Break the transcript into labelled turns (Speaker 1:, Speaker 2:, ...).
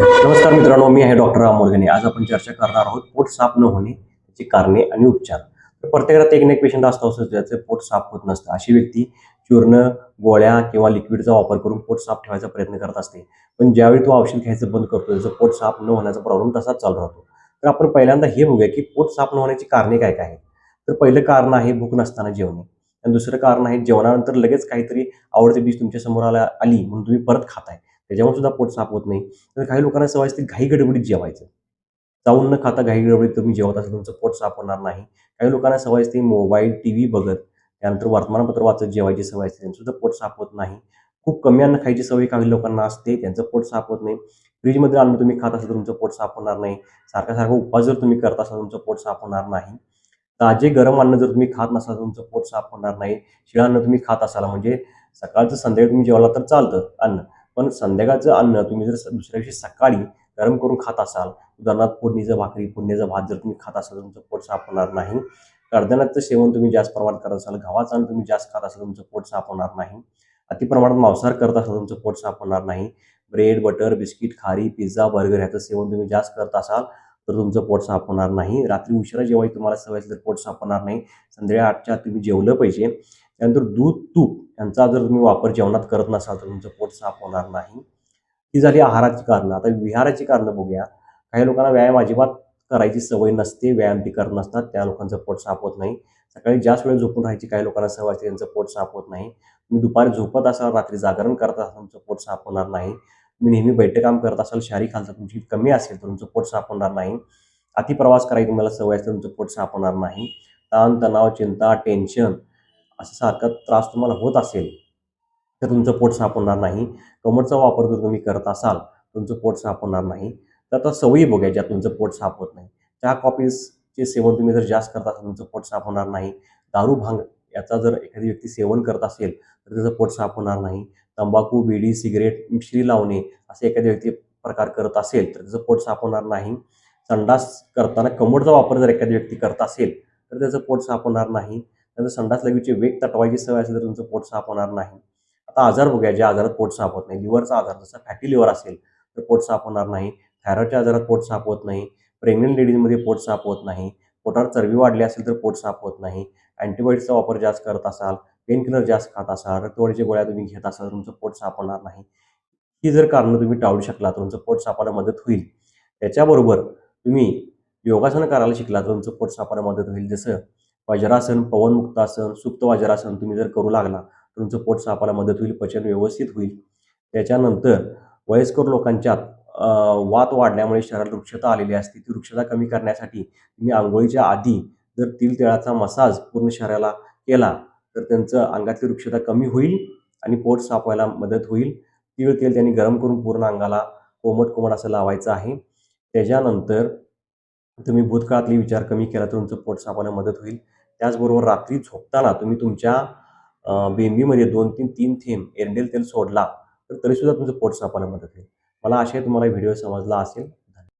Speaker 1: नमस्कार मित्रांनो, मी आहे डॉक्टर राम मोरगने. आज आपण चर्चा करणार आहोत पोट साफ न होणे, त्याची कारणे आणि उपचार. तर प्रत्येकाला एक ना एक पेशंट असतो ज्याचं पोट साफ होत नसतं. अशी व्यक्ती चूर्ण, गोळ्या किंवा लिक्विडचा वापर करून पोट साफ ठेवायचा प्रयत्न करत असते. पण ज्यावेळी तो औषध घ्यायचं बंद करतो, त्याचं पोट साफ न होण्याचा प्रॉब्लेम तसाच चालू राहतो. तर आपण पहिल्यांदा हे बघूया की पोट साफ न होण्याची कारणे काय काय आहेत. तर पहिलं कारण आहे भूक नसताना जेवणे. आणि दुसरं कारण आहे जेवणानंतर लगेच काहीतरी आवडती डिश तुमच्या समोर आली म्हणून तुम्ही परत खाताय. त्याच्यामुळे सुद्धा पोट साफ होत नाही. तर काही लोकांना सवय असते घाई गडबडीत जेवायचं. चावून न खाता घाई गडबडीत तुम्ही जेवत असाल तुमचं पोट साफ होणार नाही. काही लोकांना सवय असते मोबाईल, टीव्ही बघत, त्यानंतर वर्तमानपत्र वाचत जेवायची सवय असते, त्यांचं सुद्धा पोट साफ होत नाही. खूप कमी अन्न खायची सवय काही लोकांना असते, त्यांचं पोट साफ होत नाही. फ्रीजमधील अन्न तुम्ही खात असाल तर तुमचं पोट साफ होणार नाही. सारखा उपवास जर तुम्ही करत असाल तुमचं पोट साफ होणार नाही. ताजे गरम अन्न जर तुम्ही खात नसाल तर तुमचं पोट साफ होणार नाही. शिळं अन्न तुम्ही खात असाल म्हणजे सकाळचं संध्याकाळी तुम्ही जेवला तर चालतं अन्न. पण संध्याकाळचं अन्न तुम्ही जर दुसऱ्या दिवशी सकाळी गरम करून खात असाल, उदाहरणार्थ फोडणीचं भाकरी, फोडणीचा भात जर तुम्ही खात असाल तर तुमचं पोट साफ होणार नाही. कडधान्याचं सेवन तुम्ही जास्त प्रमाणात करत असाल, गव्हाचं अन्न तुम्ही जास्त खात असाल तुमचं पोट साफ होणार नाही. अति प्रमाणात मांसाहार करत असाल तुमचं पोट साफ होणार नाही. ब्रेड, बटर, बिस्किट, खारी, पिझ्झा, बर्गर ह्याचं सेवन तुम्ही जास्त करत असाल तर तुमचं पोट साफ होणार नाही. रात्री उशिरा जेवायची तुम्हाला सवय असेल तर पोट साफ होणार नाही. संध्याकाळी 8च्या आत तुम्ही जेवलं पाहिजे. त्यानंतर दूध, तूप यांचा जर तुम्ही वापर जेवणात करत नसाल तर तुमचं पोट साफ होणार नाही. ही झाली आहाराची कारणं. आता विहाराची कारणं बघूया. काही लोकांना व्यायाम अजिबात करायची सवय नसते, व्यायाम ते करत नसतात, त्या लोकांचं पोट साफ होत नाही. सकाळी जास्त वेळ झोपून राहायची काही लोकांना सवय असते, त्यांचं पोट साफ होत नाही. तुम्ही दुपारी झोपत असाल, रात्री जागरण करत असाल, तुमचं पोट साफ होणार नाही. तुम्ही नेहमी बैठे काम करत असाल, शारीरिक हालचाल तुमची कमी असेल तर तुमचं पोट साफ होणार नाही. अति प्रवास करायची तुम्हाला सवय असते, तुमचं पोट साफ होणार नाही. ताण, तणाव, चिंता, टेन्शन असा सारखा त्रास तुम्हाला होत असेल, तर तुमचं पोट साफ होणार नाही. कमोडचा वापर जर तुम्ही करत असाल, तुमचं पोट साफ होणार नाही. तर आता सवयी बघूया ज्यात तुमचं पोट साफ होत नाही. चहा, कॉफीचे सेवन तुम्ही जर जास्त करत असाल, तुमचं पोट साफ होणार नाही. दारू, भांग याचा जर एखादी व्यक्ती सेवन करत असेल, तर त्याचं पोट साफ होणार नाही. तंबाखू, बिडी, सिगारेट, मिश्री लावणे असे एखादी व्यक्ती प्रकार करत असेल, तर त्याचं पोट साफ होणार नाही. संडास करताना कमोडचा वापर जर एखादी व्यक्ती करत असेल, तर त्याचं पोट साफ होणार नाही. त्यानंतर संडास लगेचची वेग तटवायची सवय असेल, तर तुमचं पोट साफ होणार नाही. आता आजार बघूया, ज्या आजारात पोट साफ होत नाही. लिव्हरचा आजार जसा फॅटी लिव्हर असेल, तर पोट साफ होणार नाही. थायरॉईडच्या आजारात पोट साफ होत नाही. प्रेग्नंट लेडीजमध्ये पोट साफ होत नाही. पोटावर चरबी वाढली असेल तर पोट साफ होत नाही. अँटीबायोटिक्सचा वापर जास्त करत असाल, पेन किलर जास्त खात असाल, रक्तवाढीच्या गोळ्या तुम्ही घेत असाल, तर तुमचं पोट साफ होणार नाही. ही जर कारणं तुम्ही टाळू शकला, तर तुमचं पोट साफ व्हायला मदत होईल. त्याच्याबरोबर तुम्ही योगासनं करायला शिकला, तर तुमचं पोट साफ व्हायला मदत होईल. जसं वज्रासन, पवनमुक्तासन, सुप्त वज्रासन तुम्ही जर करू लागला, तुमचं पोट साफ व्हायला मदत होईल, पचन व्यवस्थित होईल. त्याच्यानंतर वयस्कर लोकांच्यात वात वाढल्यामुळे शरीराला रुक्षता आलेली असते. ती रुक्षता कमी करण्यासाठी तुम्ही अंघोळीच्या आधी जर तिळाचा मसाज पूर्ण शरीराला केला, तर त्यांचं अंगातली रुक्षता कमी होईल आणि पोट साफ व्हायला मदत होईल. तेल त्यांनी गरम करून पूर्ण अंगाला कोमट असं लावायचं आहे. त्याच्यानंतर तुम्ही भूतकाळातले विचार कमी केला तर तुमचं पोट साफ व्हायला मदत होईल. त्याचबरोबर रात्री झोपताना तुम्ही तुमच्या बेंबीमध्ये 2-3 थेंब एरंडेल तेल सोडला, तर तरीसुद्धा तुमचं पोट साफ व्हायला मदत होईल. मला आशा आहे तुम्हाला व्हिडिओ समजला असेल.